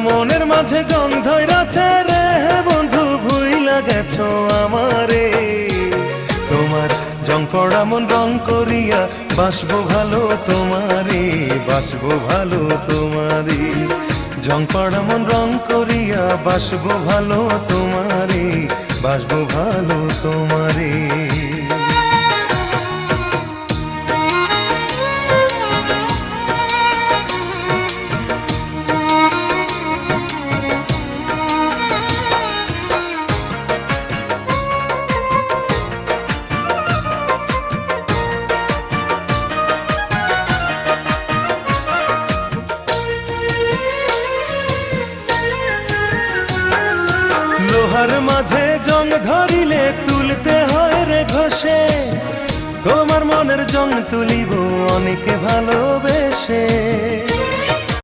মনের মাঝে জন ধইরাছে রে বন্ধু, ভুইলা গেছো আমারে। তোমার জং পড়া মন রং করিয়া বাসবো ভালো তোমারে, বাসবো ভালো তোমারে। জং পড়া মন রং করিয়া বাসবো ভালো তোমারে, বাসবো ভালো তোমারে। লোহার মাঝে জং ধরিলে তুলতে হয় রে ঘষে, তোমার মনের জং তুলিব অনেকে ভালোবেসে।